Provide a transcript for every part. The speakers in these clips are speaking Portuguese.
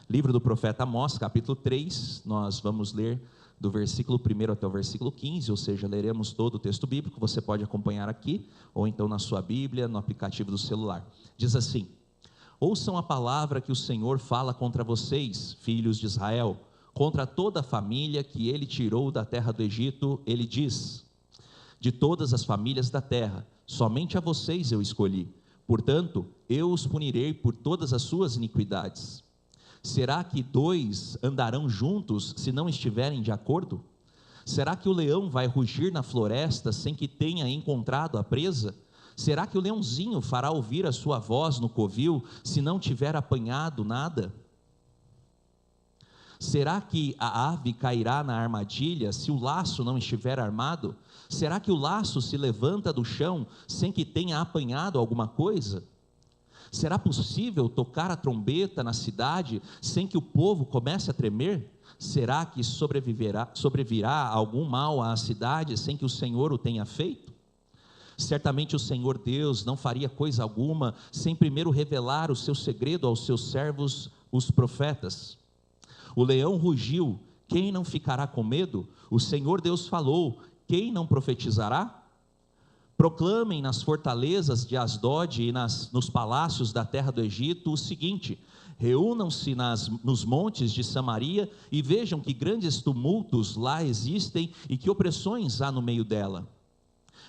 Livro do profeta Amós, capítulo 3, nós vamos ler do versículo 1 até o versículo 15, ou seja, leremos todo o texto bíblico. Você pode acompanhar aqui, ou então na sua Bíblia, no aplicativo do celular. Diz assim: ouçam a palavra que o Senhor fala contra vocês, filhos de Israel, contra toda a família que ele tirou da terra do Egito. Ele diz: de todas as famílias da terra, somente a vocês eu escolhi, portanto, eu os punirei por todas as suas iniquidades. Será que dois andarão juntos se não estiverem de acordo? Será que o leão vai rugir na floresta sem que tenha encontrado a presa? Será que o leãozinho fará ouvir a sua voz no covil se não tiver apanhado nada? Será que a ave cairá na armadilha se o laço não estiver armado? Será que o laço se levanta do chão sem que tenha apanhado alguma coisa? Será possível tocar a trombeta na cidade sem que o povo comece a tremer? Será que sobrevirá algum mal à cidade sem que o Senhor o tenha feito? Certamente o Senhor Deus não faria coisa alguma sem primeiro revelar o seu segredo aos seus servos, os profetas. O leão rugiu, quem não ficará com medo? O Senhor Deus falou, quem não profetizará? Proclamem nas fortalezas de Asdod e nos palácios da terra do Egito o seguinte: reúnam-se nos montes de Samaria e vejam que grandes tumultos lá existem e que opressões há no meio dela.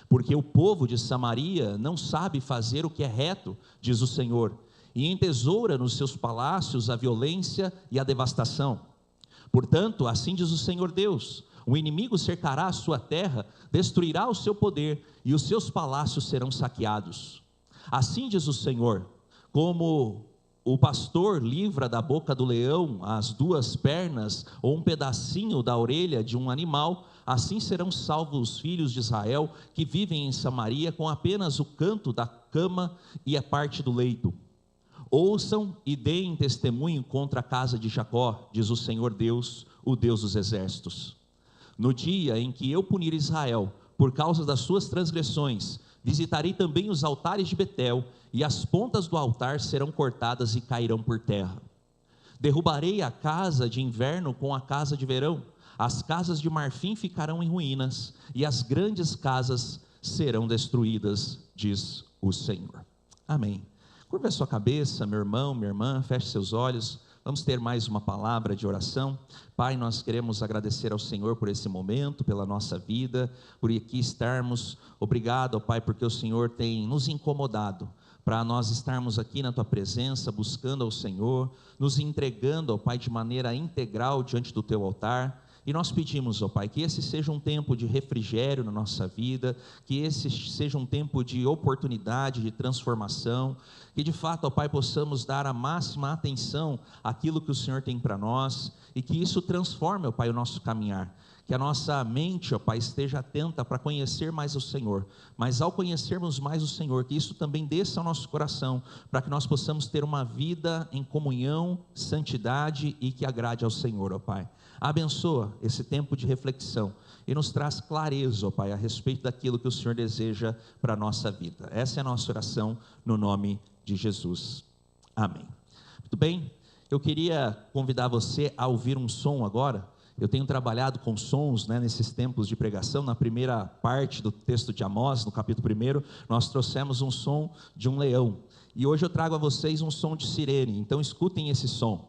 Porque o povo de Samaria não sabe fazer o que é reto, diz o Senhor, e entesoura nos seus palácios a violência e a devastação. Portanto, assim diz o Senhor Deus: o inimigo cercará a sua terra, destruirá o seu poder e os seus palácios serão saqueados. Assim diz o Senhor: como o pastor livra da boca do leão as duas pernas ou um pedacinho da orelha de um animal, assim serão salvos os filhos de Israel que vivem em Samaria com apenas o canto da cama e a parte do leito. Ouçam e deem testemunho contra a casa de Jacó, diz o Senhor Deus, o Deus dos exércitos. No dia em que eu punir Israel por causa das suas transgressões, visitarei também os altares de Betel, e as pontas do altar serão cortadas e cairão por terra. Derrubarei a casa de inverno com a casa de verão, as casas de marfim ficarão em ruínas, e as grandes casas serão destruídas, diz o Senhor. Amém. Curva a sua cabeça, meu irmão, minha irmã, feche seus olhos. Vamos ter mais uma palavra de oração. Pai, nós queremos agradecer ao Senhor por esse momento, pela nossa vida, por aqui estarmos. Obrigado, ó Pai, porque o Senhor tem nos incomodado para nós estarmos aqui na Tua presença, buscando ao Senhor, nos entregando, ó Pai, de maneira integral diante do Teu altar. E nós pedimos, ó Pai, que esse seja um tempo de refrigério na nossa vida, que esse seja um tempo de oportunidade, de transformação, que de fato, ó Pai, possamos dar a máxima atenção àquilo que o Senhor tem para nós, e que isso transforme, ó Pai, o nosso caminhar, que a nossa mente, ó Pai, esteja atenta para conhecer mais o Senhor, mas ao conhecermos mais o Senhor, que isso também desça ao nosso coração, para que nós possamos ter uma vida em comunhão, santidade e que agrade ao Senhor, ó Pai. Abençoa esse tempo de reflexão e nos traz clareza, ó Pai, a respeito daquilo que o Senhor deseja para a nossa vida. Essa é a nossa oração no nome de Jesus. Amém. Muito bem, eu queria convidar você a ouvir um som agora. Eu tenho trabalhado com sons, nesses tempos de pregação. Na primeira parte do texto de Amós, no capítulo 1, nós trouxemos um som de um leão. E hoje eu trago a vocês um som de sirene. Então escutem esse som.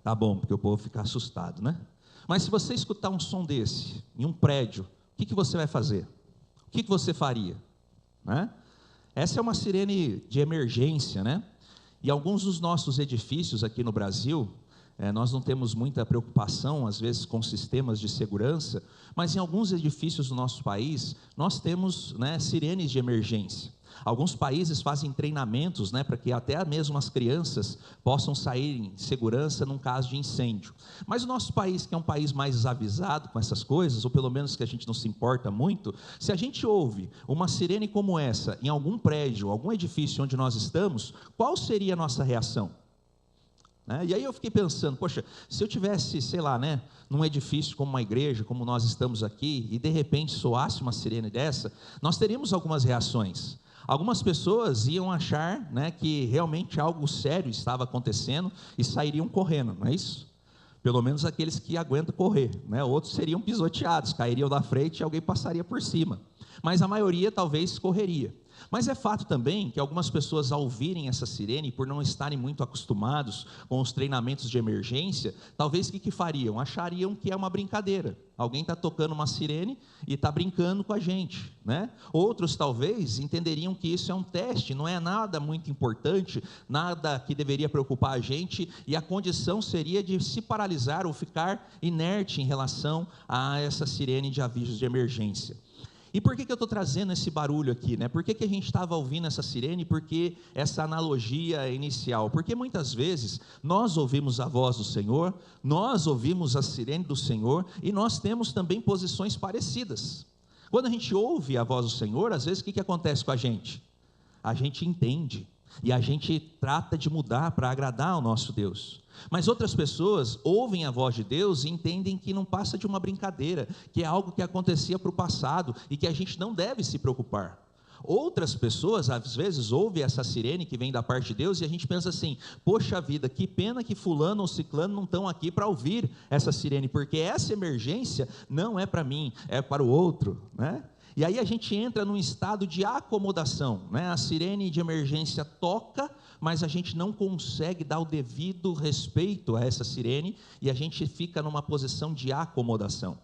Tá bom, porque o povo fica assustado, né? Mas se você escutar um som desse em um prédio, o que você vai fazer? O que você faria? Né? Essa é uma sirene de emergência, né? E alguns dos nossos edifícios aqui no Brasil, nós não temos muita preocupação, às vezes, com sistemas de segurança, mas em alguns edifícios do nosso país, nós temos sirenes de emergência. Alguns países fazem treinamentos, para que até mesmo as crianças possam sair em segurança num caso de incêndio. Mas o nosso país, que é um país mais desavisado com essas coisas, ou pelo menos que a gente não se importa muito, se a gente ouve uma sirene como essa em algum prédio, algum edifício onde nós estamos, qual seria a nossa reação? né? E aí eu fiquei pensando, poxa, se eu tivesse, sei lá, né, num edifício como uma igreja, como nós estamos aqui, e de repente soasse uma sirene dessa, nós teríamos algumas reações. Algumas pessoas iam achar, né, que realmente algo sério estava acontecendo e sairiam correndo, não é isso? Pelo menos aqueles que aguentam correr, né? Outros seriam pisoteados, cairiam da frente e alguém passaria por cima. Mas a maioria talvez correria. Mas é fato também que algumas pessoas, ao ouvirem essa sirene, por não estarem muito acostumados com os treinamentos de emergência, talvez o que fariam? Achariam que é uma brincadeira. Alguém está tocando uma sirene e está brincando com a gente, né? Outros talvez entenderiam que isso é um teste, não é nada muito importante, nada que deveria preocupar a gente, e a condição seria de se paralisar ou ficar inerte em relação a essa sirene de avisos de emergência. E por que eu estou trazendo esse barulho aqui, né? Por que a gente estava ouvindo essa sirene? Porque essa analogia inicial, porque muitas vezes nós ouvimos a voz do Senhor, nós ouvimos a sirene do Senhor, e nós temos também posições parecidas. Quando a gente ouve a voz do Senhor, às vezes o que acontece com a gente? A gente entende, e a gente trata de mudar para agradar ao nosso Deus. Mas outras pessoas ouvem a voz de Deus e entendem que não passa de uma brincadeira, que é algo que acontecia para o passado e que a gente não deve se preocupar. Outras pessoas, às vezes, ouvem essa sirene que vem da parte de Deus e a gente pensa assim, poxa vida, que pena que fulano ou ciclano não estão aqui para ouvir essa sirene, porque essa emergência não é para mim, é para o outro, né? E aí a gente entra num estado de acomodação, né? A sirene de emergência toca, mas a gente não consegue dar o devido respeito a essa sirene e a gente fica numa posição de acomodação.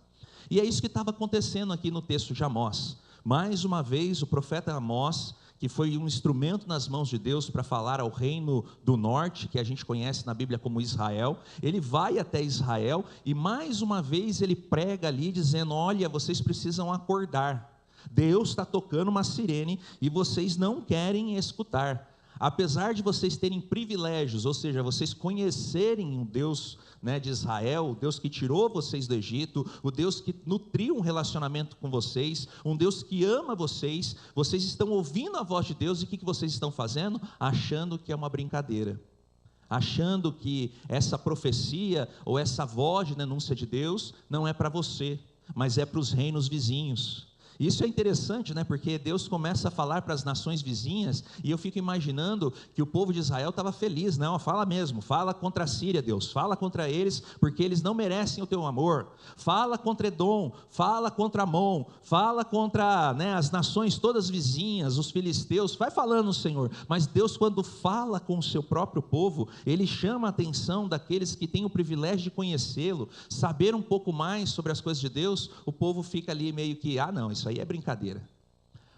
E é isso que estava acontecendo aqui no texto de Amós. Mais uma vez, o profeta Amós, que foi um instrumento nas mãos de Deus para falar ao reino do norte, que a gente conhece na Bíblia como Israel, ele vai até Israel e mais uma vez ele prega ali dizendo, olha, vocês precisam acordar. Deus está tocando uma sirene e vocês não querem escutar. Apesar de vocês terem privilégios, ou seja, vocês conhecerem o Deus, né, de Israel, o Deus que tirou vocês do Egito, o Deus que nutriu um relacionamento com vocês, um Deus que ama vocês, vocês estão ouvindo a voz de Deus e o que vocês estão fazendo? Achando que é uma brincadeira, achando que essa profecia ou essa voz de denúncia de Deus não é para você, mas é para os reinos vizinhos. Isso é interessante, né? Porque Deus começa a falar para as nações vizinhas, e eu fico imaginando que o povo de Israel estava feliz, não, fala mesmo, fala contra a Síria, Deus, fala contra eles, porque eles não merecem o teu amor, fala contra Edom, fala contra Amon, fala contra, né, as nações todas vizinhas, os filisteus, vai falando, Senhor, mas Deus, quando fala com o seu próprio povo, ele chama a atenção daqueles que têm o privilégio de conhecê-lo, saber um pouco mais sobre as coisas de Deus, o povo fica ali meio que, não, isso aí é brincadeira.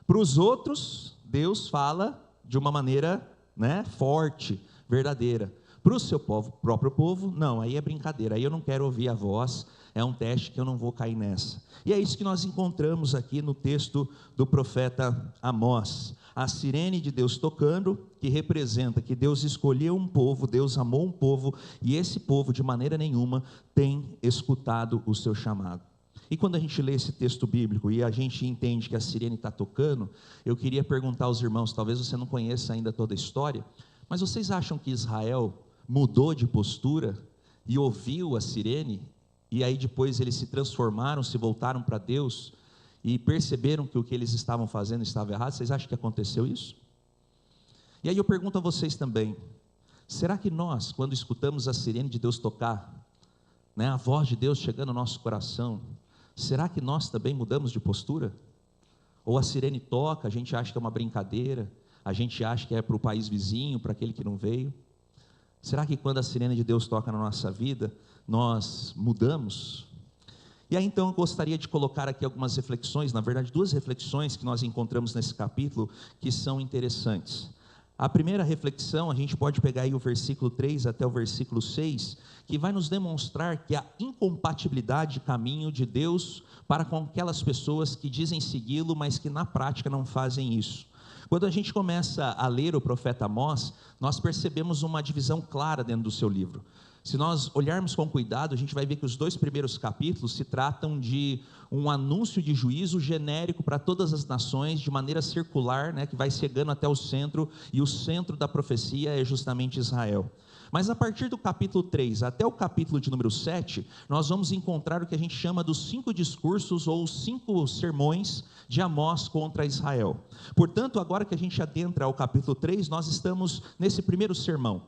Para os outros, Deus fala de uma maneira, né, forte, verdadeira. Para o seu próprio povo, não, aí é brincadeira, aí eu não quero ouvir a voz, é um teste que eu não vou cair nessa. E é isso que nós encontramos aqui no texto do profeta Amós. A sirene de Deus tocando, que representa que Deus escolheu um povo, Deus amou um povo, e esse povo de maneira nenhuma tem escutado o seu chamado. E quando a gente lê esse texto bíblico e a gente entende que a sirene está tocando, eu queria perguntar aos irmãos, talvez você não conheça ainda toda a história, mas vocês acham que Israel mudou de postura e ouviu a sirene, e aí depois eles se transformaram, se voltaram para Deus e perceberam que o que eles estavam fazendo estava errado? Vocês acham que aconteceu isso? E aí eu pergunto a vocês também, será que nós, quando escutamos a sirene de Deus tocar, né, a voz de Deus chegando no nosso coração, será que nós também mudamos de postura? Ou a sirene toca, a gente acha que é uma brincadeira, a gente acha que é para o país vizinho, para aquele que não veio? Será que quando a sirene de Deus toca na nossa vida, nós mudamos? E aí então eu gostaria de colocar aqui algumas reflexões, na verdade 2 reflexões que nós encontramos nesse capítulo, que são interessantes. A primeira reflexão, a gente pode pegar aí o versículo 3 até o versículo 6, que vai nos demonstrar que a incompatibilidade de caminho de Deus para com aquelas pessoas que dizem segui-lo, mas que na prática não fazem isso. Quando a gente começa a ler o profeta Amós, nós percebemos uma divisão clara dentro do seu livro. Se nós olharmos com cuidado, a gente vai ver que os 2 primeiros capítulos se tratam de um anúncio de juízo genérico para todas as nações, de maneira circular, né, que vai chegando até o centro, e o centro da profecia é justamente Israel. Mas a partir do capítulo 3 até o capítulo de número 7, nós vamos encontrar o que a gente chama dos 5 discursos ou 5 sermões de Amós contra Israel. Portanto, agora que a gente adentra ao capítulo 3, nós estamos nesse primeiro sermão.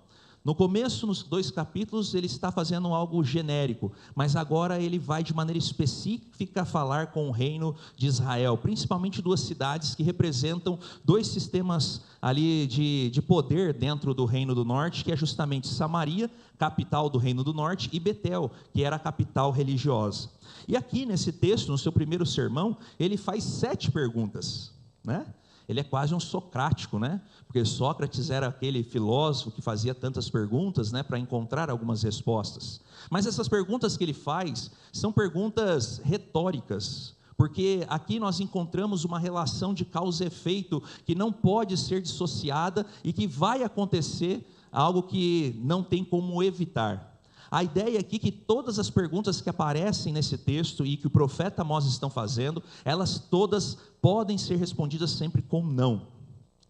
No começo, nos 2 capítulos, ele está fazendo algo genérico, mas agora ele vai de maneira específica falar com o reino de Israel, principalmente 2 cidades que representam 2 sistemas ali de poder dentro do reino do norte, que é justamente Samaria, capital do reino do norte, e Betel, que era a capital religiosa. E aqui nesse texto, no seu primeiro sermão, ele faz 7 perguntas, né? Ele é quase um socrático, né? Porque Sócrates era aquele filósofo que fazia tantas perguntas, né, para encontrar algumas respostas. Mas essas perguntas que ele faz são perguntas retóricas, porque aqui nós encontramos uma relação de causa e efeito que não pode ser dissociada e que vai acontecer algo que não tem como evitar. A ideia aqui é que todas as perguntas que aparecem nesse texto e que o profeta Amós estão fazendo, elas todas podem ser respondidas sempre com não.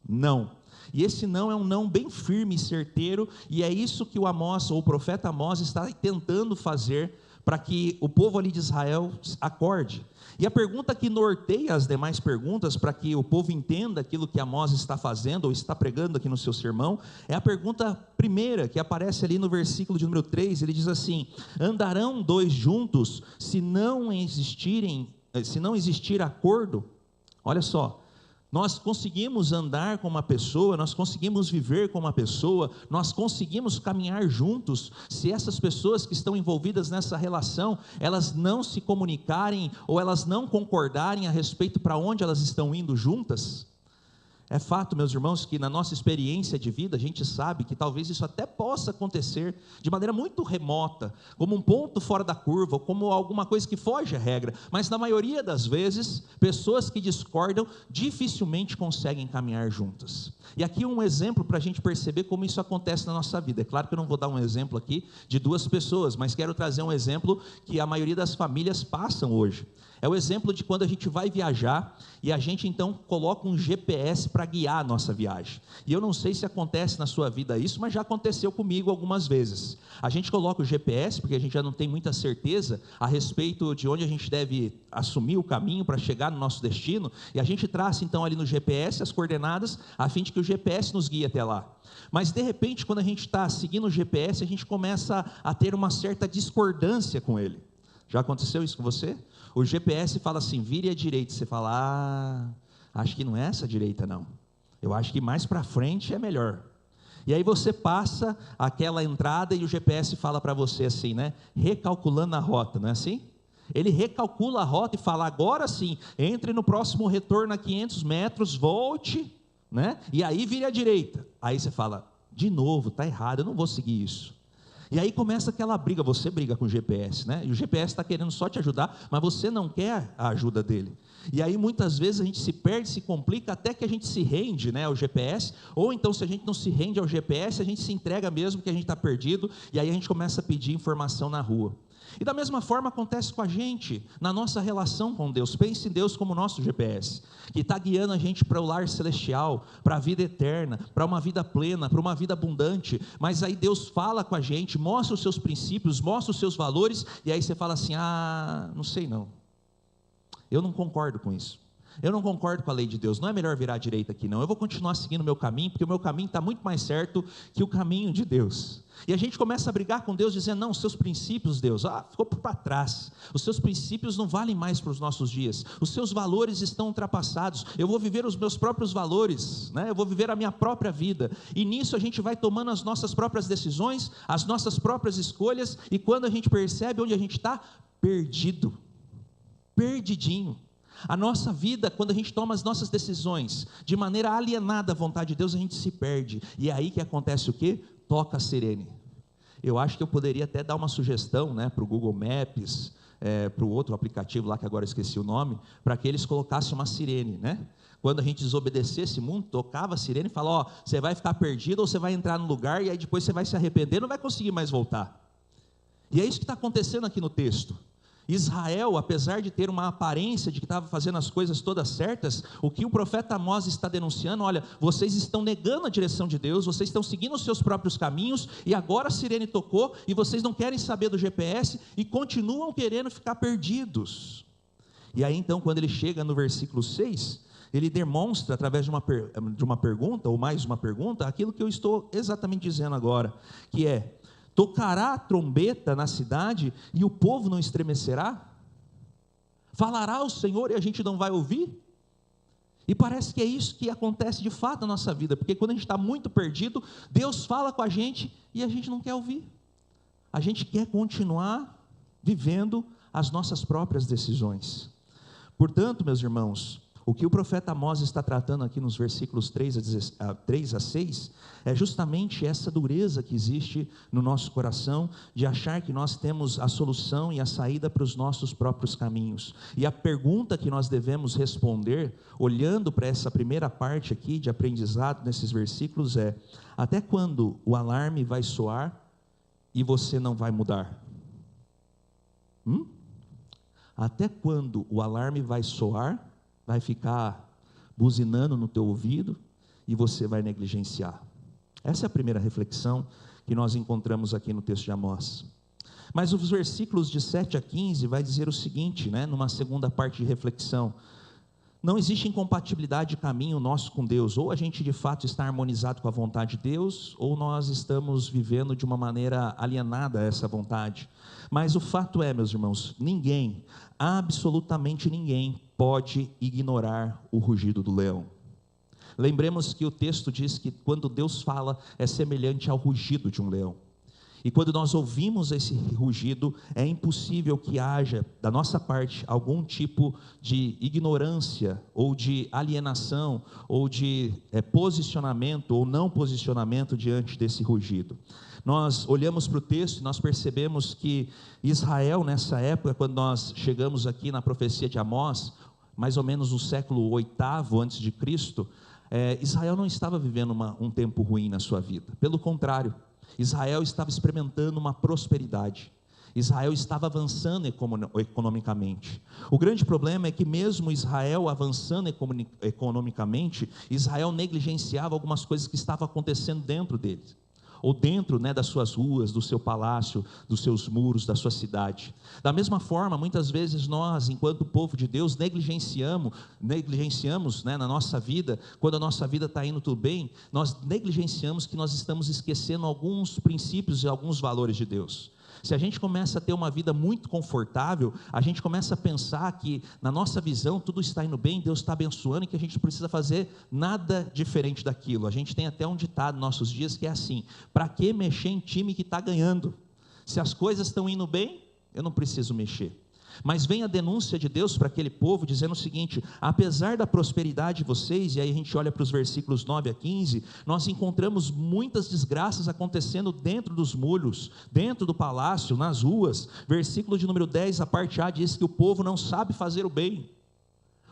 Não. E esse não é um não bem firme e certeiro, e é isso que o Amós, ou o profeta Amós, está tentando fazer para que o povo ali de Israel acorde. E a pergunta que norteia as demais perguntas, para que o povo entenda aquilo que Amós está fazendo, ou está pregando aqui no seu sermão, é a pergunta primeira, que aparece ali no versículo de número 3, ele diz assim: andarão 2 juntos, se não existir acordo? Olha só, nós conseguimos andar com uma pessoa, nós conseguimos viver com uma pessoa, nós conseguimos caminhar juntos, se essas pessoas que estão envolvidas nessa relação, elas não se comunicarem, ou elas não concordarem a respeito para onde elas estão indo juntas? É fato, meus irmãos, que na nossa experiência de vida, a gente sabe que talvez isso até possa acontecer de maneira muito remota, como um ponto fora da curva, ou como alguma coisa que foge à regra, mas na maioria das vezes, pessoas que discordam dificilmente conseguem caminhar juntas. E aqui um exemplo para a gente perceber como isso acontece na nossa vida. É claro que eu não vou dar um exemplo aqui de 2 pessoas, mas quero trazer um exemplo que a maioria das famílias passam hoje. É o exemplo de quando a gente vai viajar e a gente então coloca um GPS para guiar a nossa viagem. E eu não sei se acontece na sua vida isso, mas já aconteceu comigo algumas vezes. A gente coloca o GPS porque a gente já não tem muita certeza a respeito de onde a gente deve assumir o caminho para chegar no nosso destino, e a gente traça então ali no GPS as coordenadas a fim de que o GPS nos guie até lá. Mas de repente, quando a gente está seguindo o GPS, a gente começa a ter uma certa discordância com ele. Já aconteceu isso com você? O GPS fala assim, vire à direita. Você fala, acho que não é essa direita não. Eu acho que mais para frente é melhor. E aí você passa aquela entrada e o GPS fala para você assim, né? Recalculando a rota, não é assim? Ele recalcula a rota e fala, agora sim, entre no próximo retorno a 500 metros, volte, né? E aí vire à direita. Aí você fala, de novo, está errado, eu não vou seguir isso. E aí começa aquela briga, você briga com o GPS, né? E o GPS está querendo só te ajudar, mas você não quer a ajuda dele. E aí muitas vezes a gente se perde, se complica, até que a gente se rende, né, ao GPS, ou então se a gente não se rende ao GPS, a gente se entrega mesmo que a gente está perdido, e aí a gente começa a pedir informação na rua. E da mesma forma acontece com a gente, na nossa relação com Deus. Pense em Deus como nosso GPS, que está guiando a gente para o lar celestial, para a vida eterna, para uma vida plena, para uma vida abundante. Mas aí Deus fala com a gente, mostra os seus princípios, mostra os seus valores, e aí você fala assim, não sei não, eu não concordo com isso. Eu não concordo com a lei de Deus, não é melhor virar à direita aqui não, eu vou continuar seguindo o meu caminho, porque o meu caminho está muito mais certo que o caminho de Deus. E a gente começa a brigar com Deus, dizendo, não, os seus princípios, Deus, ficou para trás, os seus princípios não valem mais para os nossos dias, os seus valores estão ultrapassados, eu vou viver os meus próprios valores, né? Eu vou viver a minha própria vida, e nisso a gente vai tomando as nossas próprias decisões, as nossas próprias escolhas, e quando a gente percebe onde a gente está, perdido, perdidinho. A nossa vida, quando a gente toma as nossas decisões de maneira alienada à vontade de Deus, a gente se perde, e é aí que acontece o quê? Toca a sirene. Eu acho que eu poderia até dar uma sugestão, né, para o Google Maps, para o outro aplicativo lá que agora eu esqueci o nome, para que eles colocassem uma sirene, né? Quando a gente desobedecesse muito, tocava a sirene e falava, você vai ficar perdido ou você vai entrar no lugar e aí depois você vai se arrepender, não vai conseguir mais voltar. E é isso que está acontecendo aqui no texto. Israel, apesar de ter uma aparência de que estava fazendo as coisas todas certas, o que o profeta Amós está denunciando: olha, vocês estão negando a direção de Deus, vocês estão seguindo os seus próprios caminhos, e agora a sirene tocou, e vocês não querem saber do GPS, e continuam querendo ficar perdidos. E aí então, quando ele chega no versículo 6, ele demonstra, através de uma pergunta, ou mais uma pergunta, aquilo que eu estou exatamente dizendo agora, que é: tocará a trombeta na cidade e o povo não estremecerá? Falará o Senhor e a gente não vai ouvir? E parece que é isso que acontece de fato na nossa vida, porque quando a gente está muito perdido, Deus fala com a gente e a gente não quer ouvir. A gente quer continuar vivendo as nossas próprias decisões. Portanto, meus irmãos, o que o profeta Amós está tratando aqui nos versículos 3 a 6, é justamente essa dureza que existe no nosso coração, de achar que nós temos a solução e a saída para os nossos próprios caminhos. E a pergunta que nós devemos responder, olhando para essa primeira parte aqui de aprendizado nesses versículos, é: até quando o alarme vai soar e você não vai mudar? Até quando o alarme vai soar, vai ficar buzinando no teu ouvido e você vai negligenciar? Essa é a primeira reflexão que nós encontramos aqui no texto de Amós. Mas os versículos de 7 a 15 vai dizer o seguinte, numa segunda parte de reflexão: não existe incompatibilidade de caminho nosso com Deus. Ou a gente de fato está harmonizado com a vontade de Deus, ou nós estamos vivendo de uma maneira alienada a essa vontade. Mas o fato é, meus irmãos, ninguém, absolutamente ninguém, pode ignorar o rugido do leão. Lembremos que o texto diz que quando Deus fala, é semelhante ao rugido de um leão. E quando nós ouvimos esse rugido, é impossível que haja, da nossa parte, algum tipo de ignorância, ou de alienação, ou de posicionamento, ou não posicionamento diante desse rugido. Nós olhamos para o texto e nós percebemos que Israel, nessa época, quando nós chegamos aqui na profecia de Amós, mais ou menos no século 8º antes de Cristo, Israel não estava vivendo um tempo ruim na sua vida. Pelo contrário, Israel estava experimentando uma prosperidade. Israel estava avançando economicamente. O grande problema é que mesmo Israel avançando economicamente, Israel negligenciava algumas coisas que estavam acontecendo dentro dele, ou dentro das suas ruas, do seu palácio, dos seus muros, da sua cidade. Da mesma forma, muitas vezes nós, enquanto povo de Deus, negligenciamos na nossa vida, quando a nossa vida está indo tudo bem, nós negligenciamos que nós estamos esquecendo alguns princípios e alguns valores de Deus. Se a gente começa a ter uma vida muito confortável, a gente começa a pensar que na nossa visão tudo está indo bem, Deus está abençoando, e que a gente não precisa fazer nada diferente daquilo. A gente tem até um ditado nos nossos dias que é assim: para que mexer em time que está ganhando? Se as coisas estão indo bem, eu não preciso mexer. Mas vem a denúncia de Deus para aquele povo, dizendo o seguinte: apesar da prosperidade de vocês, e aí a gente olha para os versículos 9 a 15, nós encontramos muitas desgraças acontecendo dentro dos muros, dentro do palácio, nas ruas. Versículo de número 10, a parte A, diz que o povo não sabe fazer o bem.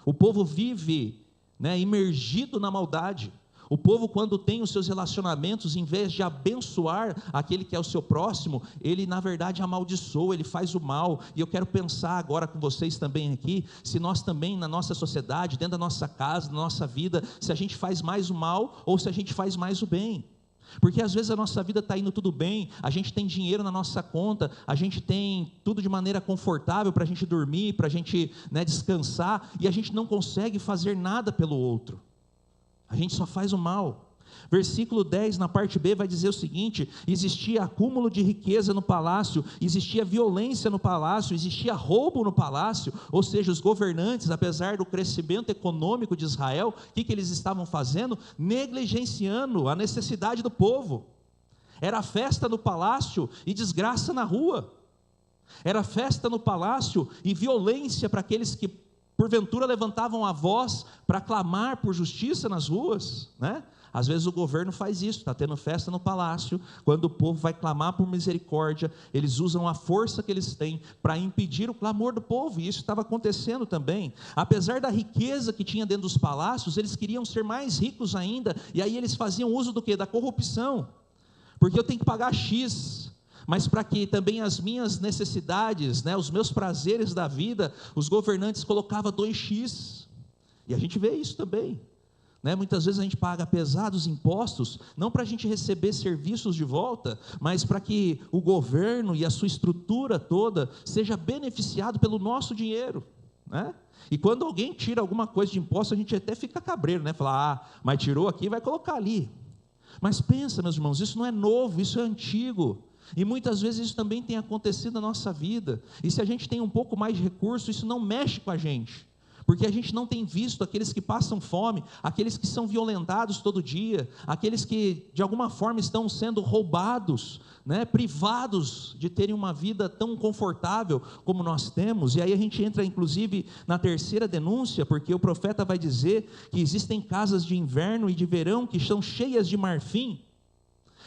O povo vive imergido na maldade. O povo, quando tem os seus relacionamentos, em vez de abençoar aquele que é o seu próximo, ele na verdade amaldiçoa, ele faz o mal. E eu quero pensar agora com vocês também aqui, se nós também na nossa sociedade, dentro da nossa casa, na nossa vida, se a gente faz mais o mal ou se a gente faz mais o bem. Porque às vezes a nossa vida está indo tudo bem, a gente tem dinheiro na nossa conta, a gente tem tudo de maneira confortável para a gente dormir, para a gente descansar, e a gente não consegue fazer nada pelo outro. A gente só faz o mal. Versículo 10, na parte B, vai dizer o seguinte: existia acúmulo de riqueza no palácio, existia violência no palácio, existia roubo no palácio. Ou seja, os governantes, apesar do crescimento econômico de Israel, o que eles estavam fazendo? Negligenciando a necessidade do povo. Era festa no palácio e desgraça na rua. Era festa no palácio e violência para aqueles que porventura levantavam a voz para clamar por justiça nas ruas, Às vezes o governo faz isso, está tendo festa no palácio, quando o povo vai clamar por misericórdia, eles usam a força que eles têm para impedir o clamor do povo, e isso estava acontecendo também. Apesar da riqueza que tinha dentro dos palácios, eles queriam ser mais ricos ainda, e aí eles faziam uso do quê? Da corrupção, porque eu tenho que pagar X, mas para que também as minhas necessidades, né, os meus prazeres da vida, os governantes colocavam 2x, e a gente vê isso também, né? Muitas vezes a gente paga pesados impostos, não para a gente receber serviços de volta, mas para que o governo e a sua estrutura toda seja beneficiado pelo nosso dinheiro, né? E quando alguém tira alguma coisa de imposto, a gente até fica cabreiro, né? Fala, mas tirou aqui, vai colocar ali. Mas pensa, meus irmãos, isso não é novo, isso é antigo, e muitas vezes isso também tem acontecido na nossa vida, e se a gente tem um pouco mais de recurso, isso não mexe com a gente, porque a gente não tem visto aqueles que passam fome, aqueles que são violentados todo dia, aqueles que de alguma forma estão sendo roubados, né, privados de terem uma vida tão confortável como nós temos. E aí a gente entra inclusive na terceira denúncia, porque o profeta vai dizer que existem casas de inverno e de verão que estão cheias de marfim,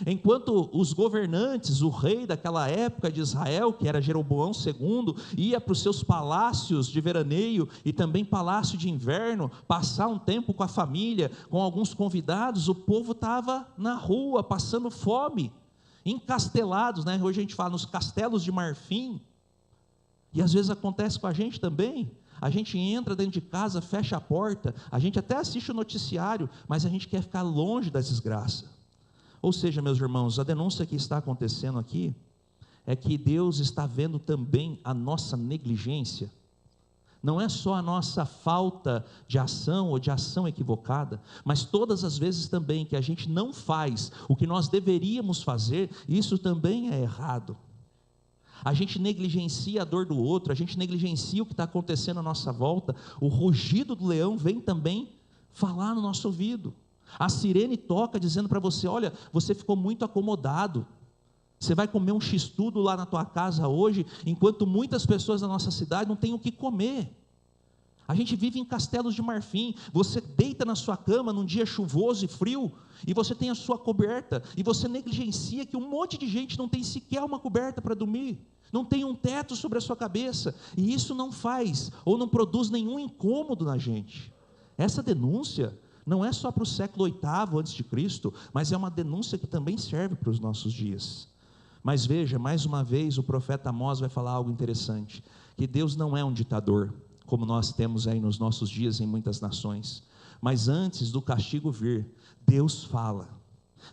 enquanto os governantes, o rei daquela época de Israel, que era Jeroboão II, ia para os seus palácios de veraneio e também palácio de inverno, passar um tempo com a família, com alguns convidados, o povo estava na rua, passando fome, encastelados, né? Hoje a gente fala nos castelos de marfim, e às vezes acontece com a gente também. A gente entra dentro de casa, fecha a porta, a gente até assiste o noticiário, mas a gente quer ficar longe da desgraça. Ou seja, meus irmãos, a denúncia que está acontecendo aqui é que Deus está vendo também a nossa negligência. Não é só a nossa falta de ação ou de ação equivocada, mas todas as vezes também que a gente não faz o que nós deveríamos fazer, isso também é errado. A gente negligencia a dor do outro, a gente negligencia o que está acontecendo à nossa volta. O rugido do leão vem também falar no nosso ouvido. A sirene toca dizendo para você, olha, você ficou muito acomodado, você vai comer um x-tudo lá na tua casa hoje, enquanto muitas pessoas da nossa cidade não têm o que comer. A gente vive em castelos de marfim, você deita na sua cama num dia chuvoso e frio, e você tem a sua coberta, e você negligencia que um monte de gente não tem sequer uma coberta para dormir, não tem um teto sobre a sua cabeça, e isso não faz, ou não produz nenhum incômodo na gente. Essa denúncia não é só para o século VIII a.C., mas é uma denúncia que também serve para os nossos dias. Mas veja, mais uma vez o profeta Amós vai falar algo interessante, que Deus não é um ditador, como nós temos aí nos nossos dias em muitas nações, mas antes do castigo vir, Deus fala,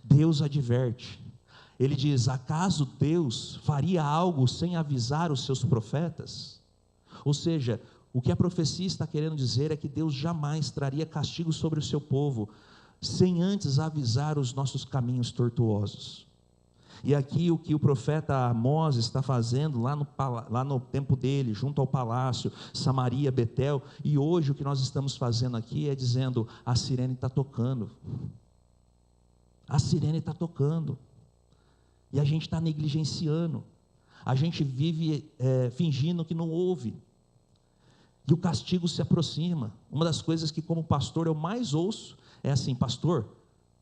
Deus adverte, Ele diz, acaso Deus faria algo sem avisar os seus profetas? Ou seja, o que a profecia está querendo dizer é que Deus jamais traria castigo sobre o seu povo, sem antes avisar os nossos caminhos tortuosos. E aqui o que o profeta Amós está fazendo, lá no tempo dele, junto ao palácio, Samaria, Betel, e hoje o que nós estamos fazendo aqui é dizendo, a sirene está tocando, a sirene está tocando, e a gente está negligenciando, a gente vive fingindo que não ouve, e o castigo se aproxima. Uma das coisas que como pastor eu mais ouço é assim, pastor,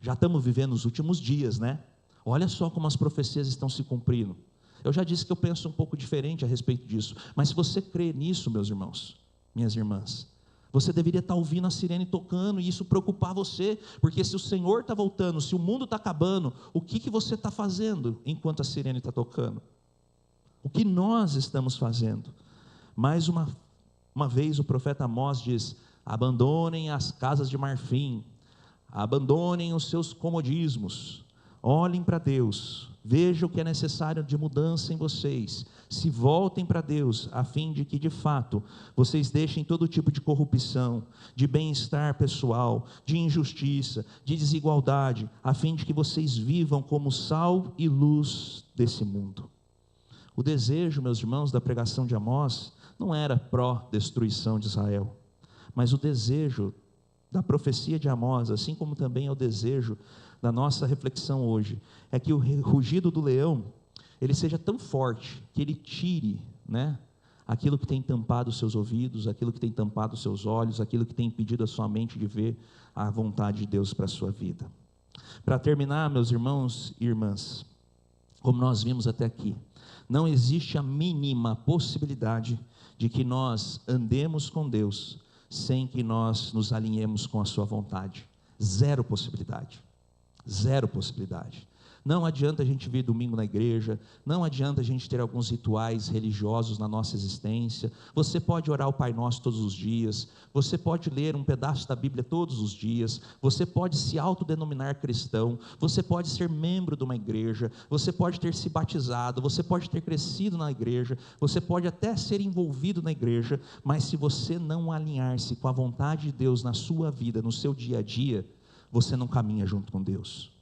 já estamos vivendo os últimos dias, né? Olha só como as profecias estão se cumprindo. Eu já disse que eu penso um pouco diferente a respeito disso, mas se você crê nisso, meus irmãos, minhas irmãs, você deveria estar ouvindo a sirene tocando e isso preocupar você, porque se o Senhor está voltando, se o mundo está acabando, o que você está fazendo enquanto a sirene está tocando? O que nós estamos fazendo? Mais uma vez o profeta Amós diz, abandonem as casas de marfim, abandonem os seus comodismos, olhem para Deus, vejam o que é necessário de mudança em vocês, se voltem para Deus, a fim de que de fato, vocês deixem todo tipo de corrupção, de bem-estar pessoal, de injustiça, de desigualdade, a fim de que vocês vivam como sal e luz desse mundo. O desejo, meus irmãos, da pregação de Amós, não era pró-destruição de Israel, mas o desejo da profecia de Amós, assim como também é o desejo da nossa reflexão hoje, é que o rugido do leão, ele seja tão forte, que ele tire, né, aquilo que tem tampado os seus ouvidos, aquilo que tem tampado os seus olhos, aquilo que tem impedido a sua mente de ver a vontade de Deus para a sua vida. Para terminar, meus irmãos e irmãs, como nós vimos até aqui, não existe a mínima possibilidade de que nós andemos com Deus sem que nós nos alinhemos com a sua vontade. Zero possibilidade. Zero possibilidade. Não adianta a gente vir domingo na igreja, não adianta a gente ter alguns rituais religiosos na nossa existência. Você pode orar o Pai Nosso todos os dias, você pode ler um pedaço da Bíblia todos os dias, você pode se autodenominar cristão, você pode ser membro de uma igreja, você pode ter se batizado, você pode ter crescido na igreja, você pode até ser envolvido na igreja, mas se você não alinhar-se com a vontade de Deus na sua vida, no seu dia a dia, você não caminha junto com Deus.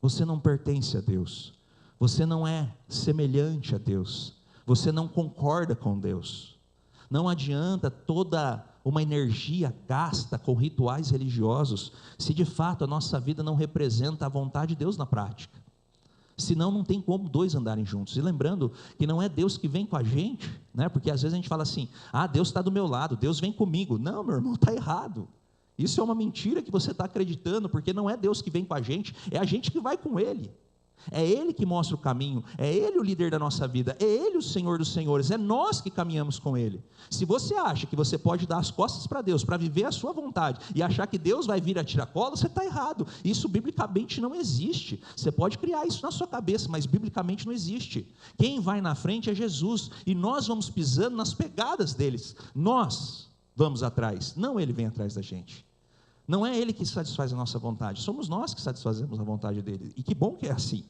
Você não pertence a Deus, você não é semelhante a Deus, você não concorda com Deus. Não adianta toda uma energia gasta com rituais religiosos, se de fato a nossa vida não representa a vontade de Deus na prática. Senão não tem como dois andarem juntos. E lembrando que não é Deus que vem com a gente, né? Porque às vezes a gente fala assim, Deus está do meu lado, Deus vem comigo. Não, meu irmão, está errado. Isso é uma mentira que você está acreditando, porque não é Deus que vem com a gente, é a gente que vai com Ele. É Ele que mostra o caminho, é Ele o líder da nossa vida, é Ele o Senhor dos senhores, é nós que caminhamos com Ele. Se você acha que você pode dar as costas para Deus, para viver a sua vontade, e achar que Deus vai vir a tiracolo, você está errado. Isso biblicamente não existe. Você pode criar isso na sua cabeça, mas biblicamente não existe. Quem vai na frente é Jesus, e nós vamos pisando nas pegadas deles. Nós vamos atrás, não Ele vem atrás da gente. Não é Ele que satisfaz a nossa vontade, somos nós que satisfazemos a vontade dEle. E que bom que é assim,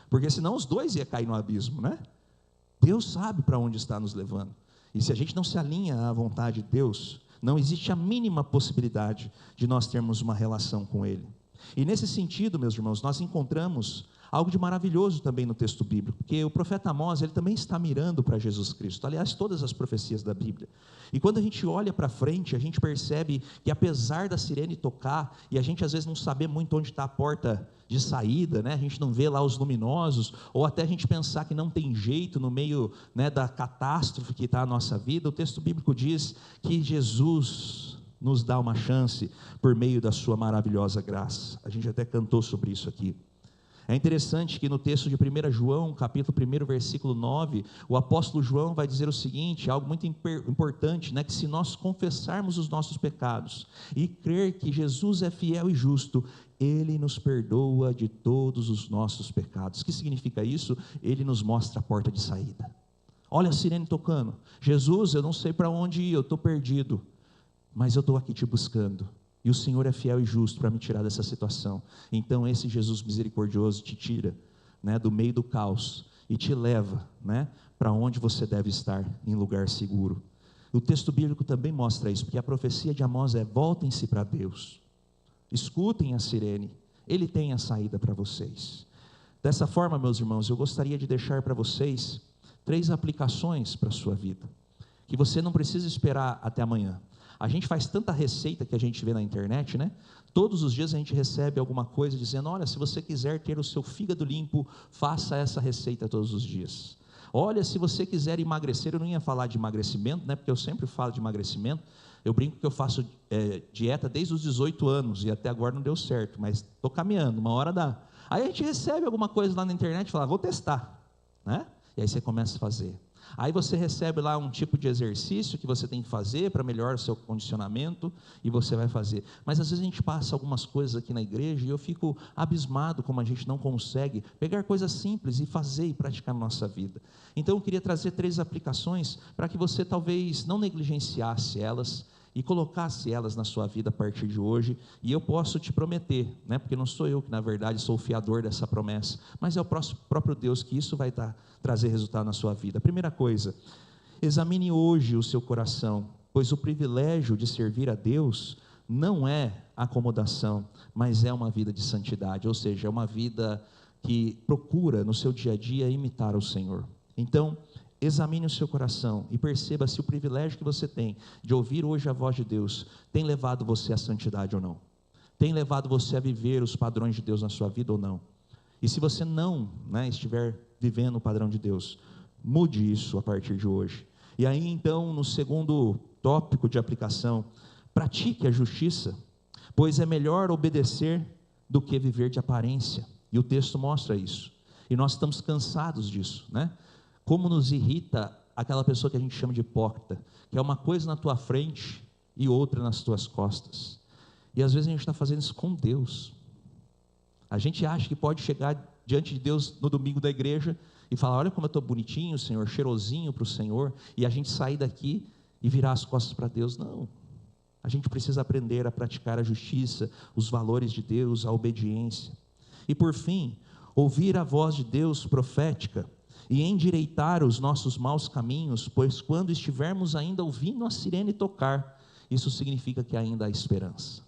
porque senão os dois iam cair no abismo, né? Deus sabe para onde está nos levando, e se a gente não se alinha à vontade de Deus, não existe a mínima possibilidade de nós termos uma relação com Ele. E nesse sentido, meus irmãos, nós encontramos algo de maravilhoso também no texto bíblico, porque o profeta Amós, ele também está mirando para Jesus Cristo, aliás, todas as profecias da Bíblia. E quando a gente olha para frente, a gente percebe que apesar da sirene tocar, e a gente às vezes não saber muito onde está a porta de saída, né? A gente não vê lá os luminosos, ou até a gente pensar que não tem jeito no meio, né, da catástrofe que está a nossa vida, o texto bíblico diz que Jesus nos dá uma chance por meio da sua maravilhosa graça. A gente até cantou sobre isso aqui. É interessante que no texto de 1 João, capítulo 1, versículo 9, o apóstolo João vai dizer o seguinte, algo muito importante, né? Que se nós confessarmos os nossos pecados e crer que Jesus é fiel e justo, Ele nos perdoa de todos os nossos pecados. O que significa isso? Ele nos mostra a porta de saída. Olha a sirene tocando. Jesus, eu não sei para onde ir, eu estou perdido, mas eu estou aqui te buscando. E o Senhor é fiel e justo para me tirar dessa situação. Então esse Jesus misericordioso te tira, né, do meio do caos e te leva, né, para onde você deve estar, em lugar seguro. O texto bíblico também mostra isso, porque a profecia de Amós é: voltem-se para Deus, escutem a sirene, Ele tem a saída para vocês. Dessa forma, meus irmãos, eu gostaria de deixar para vocês 3 aplicações para a sua vida, que você não precisa esperar até amanhã. A gente faz tanta receita que a gente vê na internet, né? Todos os dias a gente recebe alguma coisa dizendo: olha, se você quiser ter o seu fígado limpo, faça essa receita todos os dias. Olha, se você quiser emagrecer, eu não ia falar de emagrecimento, né? Porque eu sempre falo de emagrecimento. Eu brinco que eu faço dieta desde os 18 anos e até agora não deu certo, mas estou caminhando, uma hora dá. Aí a gente recebe alguma coisa lá na internet e fala: vou testar, né? E aí você começa a fazer. Aí você recebe lá um tipo de exercício que você tem que fazer para melhorar o seu condicionamento, e você vai fazer. Mas às vezes a gente passa algumas coisas aqui na igreja e eu fico abismado como a gente não consegue pegar coisas simples e fazer e praticar na nossa vida. Então eu queria trazer 3 aplicações para que você talvez não negligenciasse elas e colocasse elas na sua vida a partir de hoje. E eu posso te prometer, né, porque não sou eu que na verdade sou o fiador dessa promessa, mas é o próprio Deus que isso vai trazer resultado na sua vida. A primeira coisa: examine hoje o seu coração, pois o privilégio de servir a Deus não é acomodação, mas é uma vida de santidade, ou seja, é uma vida que procura no seu dia a dia imitar o Senhor. Então, examine o seu coração e perceba se o privilégio que você tem de ouvir hoje a voz de Deus tem levado você à santidade ou não, tem levado você a viver os padrões de Deus na sua vida ou não. E se você não, né, estiver vivendo o padrão de Deus, mude isso a partir de hoje. E aí então, no segundo tópico de aplicação, pratique a justiça, pois é melhor obedecer do que viver de aparência. E o texto mostra isso, e nós estamos cansados disso, né? Como nos irrita aquela pessoa que a gente chama de hipócrita, que é uma coisa na tua frente e outra nas tuas costas. E às vezes a gente está fazendo isso com Deus. A gente acha que pode chegar diante de Deus no domingo da igreja e falar: olha como eu estou bonitinho, Senhor, cheirosinho para o Senhor, e a gente sair daqui e virar as costas para Deus. Não, a gente precisa aprender a praticar a justiça, os valores de Deus, a obediência. E por fim, ouvir a voz de Deus profética e endireitar os nossos maus caminhos, pois quando estivermos ainda ouvindo a sirene tocar, isso significa que ainda há esperança.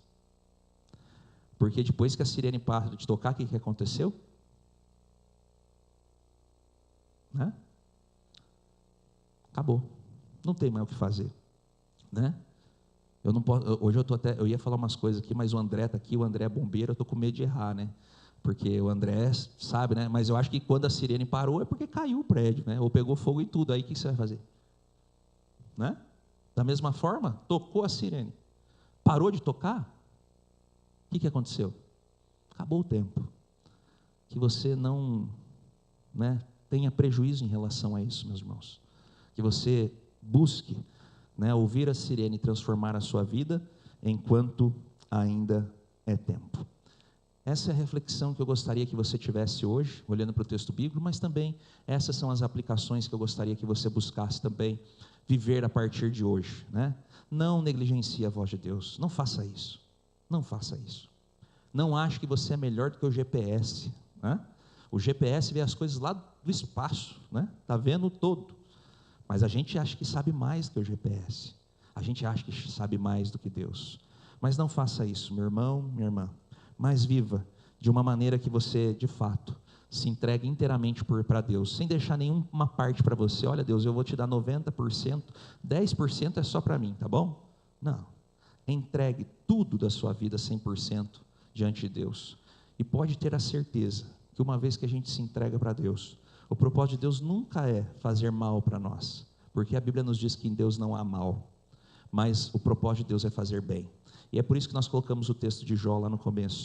Porque depois que a sirene para de tocar, o que aconteceu? Né? Acabou, não tem mais o que fazer, né? Eu não posso, hoje eu ia falar umas coisas aqui, mas o André está aqui, o André é bombeiro, eu estou com medo de errar, né? Porque o André sabe, né? Mas eu acho que quando a sirene parou é porque caiu o prédio, né? Ou pegou fogo e tudo. Aí o que você vai fazer? Né? Da mesma forma, tocou a sirene, parou de tocar, o que aconteceu? Acabou o tempo. Que você não, né, tenha prejuízo em relação a isso, meus irmãos. Que você busque, né, ouvir a sirene e transformar a sua vida enquanto ainda é tempo. Essa é a reflexão que eu gostaria que você tivesse hoje, olhando para o texto bíblico, mas também essas são as aplicações que eu gostaria que você buscasse também viver a partir de hoje, né? Não negligencie a voz de Deus, não faça isso, não faça isso. Não ache que você é melhor do que o GPS, né? O GPS vê as coisas lá do espaço, né? Está vendo todo, mas a gente acha que sabe mais que o GPS, a gente acha que sabe mais do que Deus, mas não faça isso, meu irmão, minha irmã. Mas viva de uma maneira que você, de fato, se entregue inteiramente para Deus, sem deixar nenhuma parte para você. Olha, Deus, eu vou te dar 90%, 10% é só para mim, tá bom? Não, entregue tudo da sua vida 100% diante de Deus, e pode ter a certeza que uma vez que a gente se entrega para Deus, o propósito de Deus nunca é fazer mal para nós, porque a Bíblia nos diz que em Deus não há mal, mas o propósito de Deus é fazer bem. E é por isso que nós colocamos o texto de Jó lá no começo,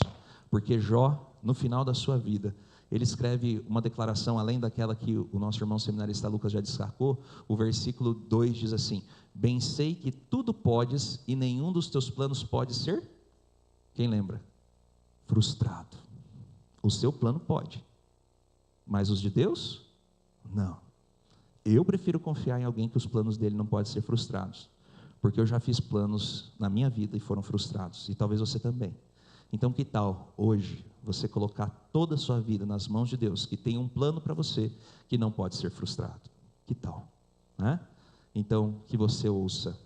porque Jó, no final da sua vida, ele escreve uma declaração, além daquela que o nosso irmão seminarista Lucas já destacou. O versículo 2 diz assim: bem sei que tudo podes e nenhum dos teus planos pode ser, quem lembra? Frustrado. O seu plano pode, mas os de Deus, não. Eu prefiro confiar em alguém que os planos dele não podem ser frustrados, porque eu já fiz planos na minha vida e foram frustrados, e talvez você também. Então que tal hoje você colocar toda a sua vida nas mãos de Deus, que tem um plano para você que não pode ser frustrado? Que tal, né? Então que você ouça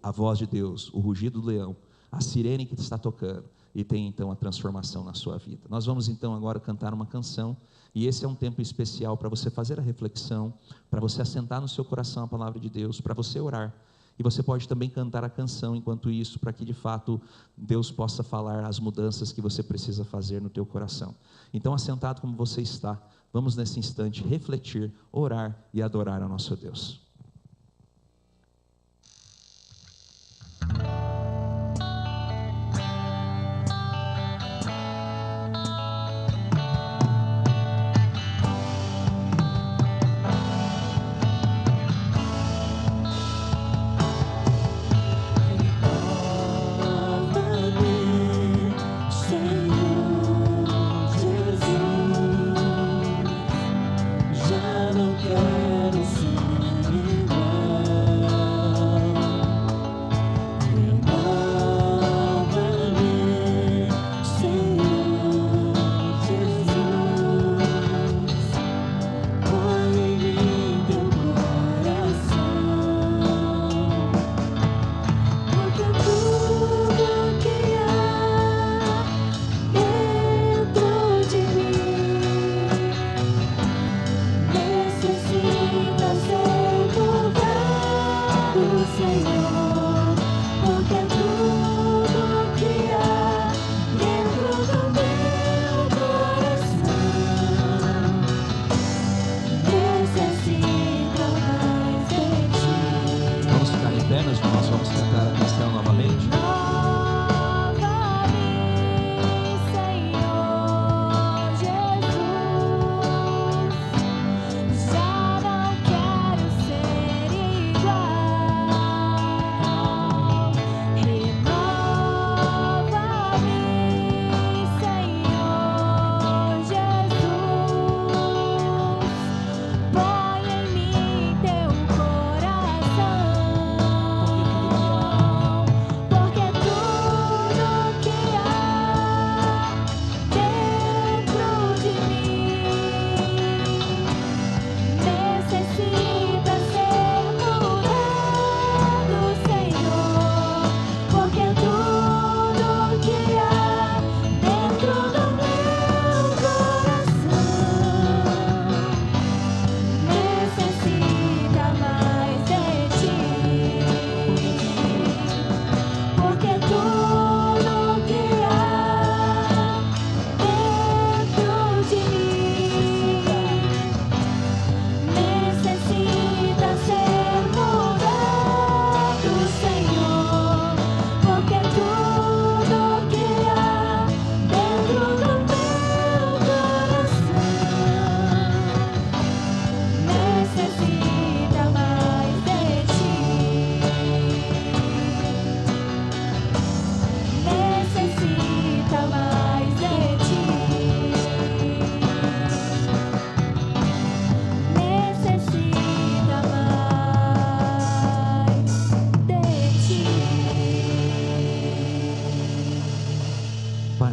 a voz de Deus, o rugido do leão, a sirene que está tocando, e tenha então a transformação na sua vida. Nós vamos então agora cantar uma canção, e esse é um tempo especial para você fazer a reflexão, para você assentar no seu coração a palavra de Deus, para você orar. E você pode também cantar a canção enquanto isso, para que de fato Deus possa falar as mudanças que você precisa fazer no teu coração. Então, assentado como você está, vamos nesse instante refletir, orar e adorar ao nosso Deus.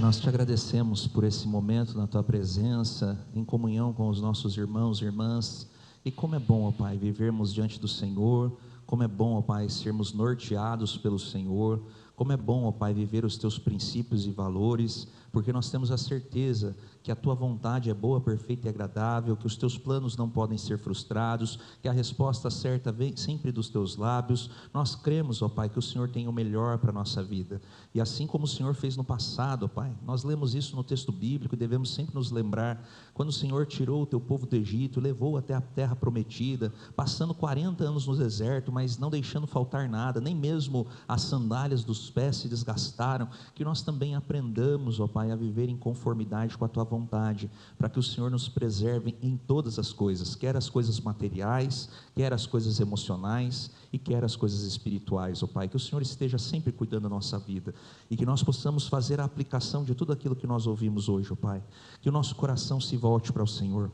nós te agradecemos por esse momento na tua presença, em comunhão com os nossos irmãos e irmãs. E como é bom, ó Pai, vivermos diante do Senhor, como é bom, ó Pai, sermos norteados pelo Senhor, como é bom, ó Pai, viver os teus princípios e valores, porque nós temos a certeza que a tua vontade é boa, perfeita e agradável, que os teus planos não podem ser frustrados, que a resposta certa vem sempre dos teus lábios. Nós cremos, ó Pai, que o Senhor tem o melhor para a nossa vida, e assim como o Senhor fez no passado, ó Pai, nós lemos isso no texto bíblico e devemos sempre nos lembrar, quando o Senhor tirou o teu povo do Egito, levou até a terra prometida, passando 40 anos no deserto, mas não deixando faltar nada, nem mesmo as sandálias dos pés se desgastaram, que nós também aprendamos, ó Pai, a viver em conformidade com a tua vontade, para que o Senhor nos preserve em todas as coisas, quer as coisas materiais, quer as coisas emocionais e quer as coisas espirituais, ó Pai, que o Senhor esteja sempre cuidando da nossa vida, e que nós possamos fazer a aplicação de tudo aquilo que nós ouvimos hoje, ó Pai, que o nosso coração se volte para o Senhor,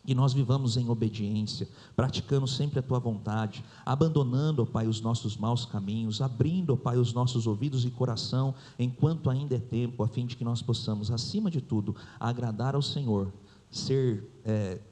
que nós vivamos em obediência, praticando sempre a tua vontade, abandonando, ó Pai, os nossos maus caminhos, abrindo, ó Pai, os nossos ouvidos e coração, enquanto ainda é tempo, a fim de que nós possamos, acima de tudo, agradar ao Senhor,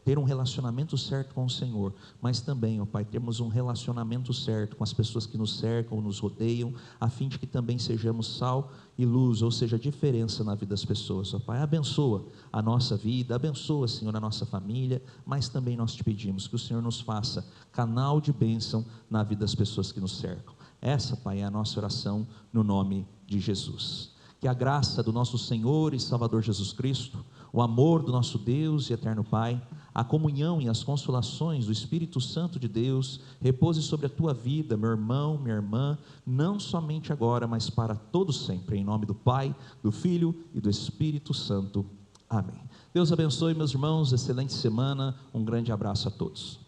ter um relacionamento certo com o Senhor, mas também, ó Pai, termos um relacionamento certo com as pessoas que nos cercam, nos rodeiam, a fim de que também sejamos sal e luz, ou seja, diferença na vida das pessoas, ó Pai. Abençoa a nossa vida, abençoa, Senhor, a nossa família, mas também nós te pedimos que o Senhor nos faça canal de bênção na vida das pessoas que nos cercam. Essa, Pai, é a nossa oração no nome de Jesus. Que a graça do nosso Senhor e Salvador Jesus Cristo, o amor do nosso Deus e eterno Pai, a comunhão e as consolações do Espírito Santo de Deus, repouse sobre a tua vida, meu irmão, minha irmã, não somente agora, mas para todo sempre, em nome do Pai, do Filho e do Espírito Santo. Amém. Deus abençoe, meus irmãos, excelente semana, um grande abraço a todos.